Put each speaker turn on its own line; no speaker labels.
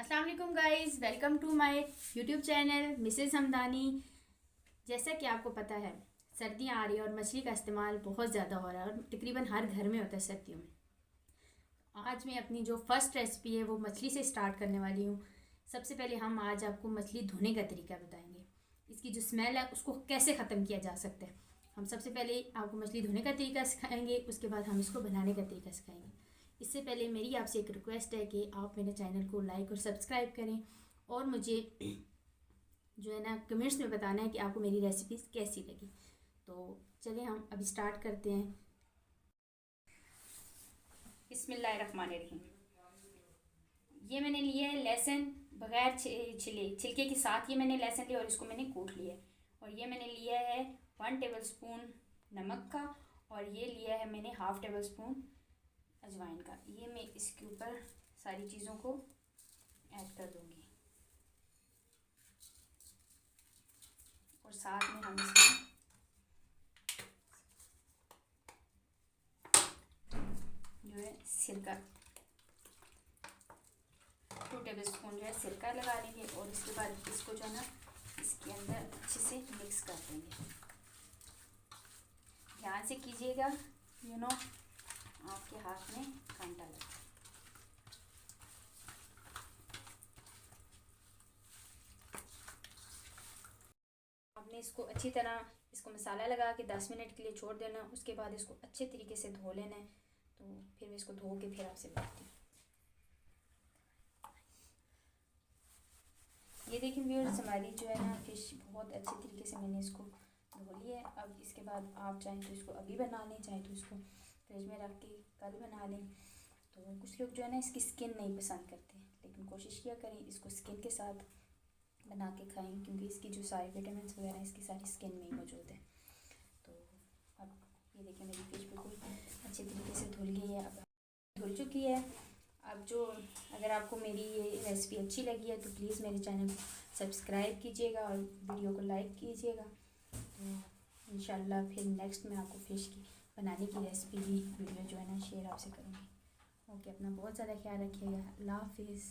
अस्सलाम वालेकुम guys, welcome to my YouTube channel Mrs Hamdani. जैसा कि आपको पता है सर्दियाँ आ रही है और मछली का इस्तेमाल बहुत ज़्यादा हो रहा है और तकरीबन हर घर में होता है सर्दियों में। आज मैं अपनी जो फर्स्ट रेसिपी है वो मछली से स्टार्ट करने वाली हूँ। सबसे पहले हम आज आपको मछली धोने का तरीका बताएंगे, इसकी जो स्मेल है उसको कैसे ख़त्म किया जा सकता है। हम सबसे पहले आपको मछली धोने का तरीका सिखाएंगे, उसके बाद हम इसको बनाने का तरीका सिखाएंगे। इससे पहले मेरी आपसे एक रिक्वेस्ट है कि आप मेरे चैनल को लाइक और सब्सक्राइब करें और मुझे जो है ना कमेंट्स में बताना है कि आपको मेरी रेसिपी कैसी लगी। तो चलिए हम अभी स्टार्ट करते हैं। बिस्मिल्लाहिर्रहमानिर्रहीम। ये मैंने लिया है लहसुन बगैर छिलके के साथ, ये मैंने लहसुन लिया और इसको मैंने कूट लिया है। और ये मैंने लिया है 1 टेबल स्पून नमक का और ये लिया है मैंने 1/2 टेबल स्पून अजवाइन का। ये मैं इसके ऊपर सारी चीज़ों को ऐड कर दूंगी और साथ में हम इसमें जो है सिरका 2 टेबल स्पून जो है सिरका लगा लेंगे और इसके बाद इसको जो है ना इसके अंदर अच्छे से मिक्स कर देंगे। ध्यान से कीजिएगा, आपके हाथ में कांटा लगे। आपने इसको अच्छी तरह इसको मसाला लगा के 10 मिनट के लिए छोड़ देना। उसके बाद इसको अच्छे तरीके से धो लेना है। तो फिर मैं इसको धो के फिर आपसे बताती हूँ। ये देखिए व्यूअर्स, हमारी जो है ना फिश बहुत अच्छे तरीके से मैंने इसको धो लिया है। अब इसके बाद आप चाहें तो इसको अभी बना लें, चाहें तो इसको फ्रिज में रख के कल बना लें। तो कुछ लोग जो है ना इसकी स्किन नहीं पसंद करते, लेकिन कोशिश किया करें इसको स्किन के साथ बना के खाएं, क्योंकि इसकी जो सारी विटामिन वगैरह इसकी सारी स्किन में ही मौजूद है। तो अब ये देखिए मेरी फिश बिल्कुल अच्छे तरीके से धुल गई है, अब धुल चुकी है। अब जो अगर आपको मेरी ये रेसिपी अच्छी लगी है तो प्लीज़ मेरे चैनल को सब्सक्राइब कीजिएगा और वीडियो को लाइक कीजिएगा। तो इंशाल्लाह फिर नेक्स्ट में आपको फ़िश की बनाने की रेसिपी भी वीडियो जो है ना शेयर आपसे करूँगी। ओके, अपना बहुत ज़्यादा ख्याल रखिएगा। अल्लाह हाफिज़।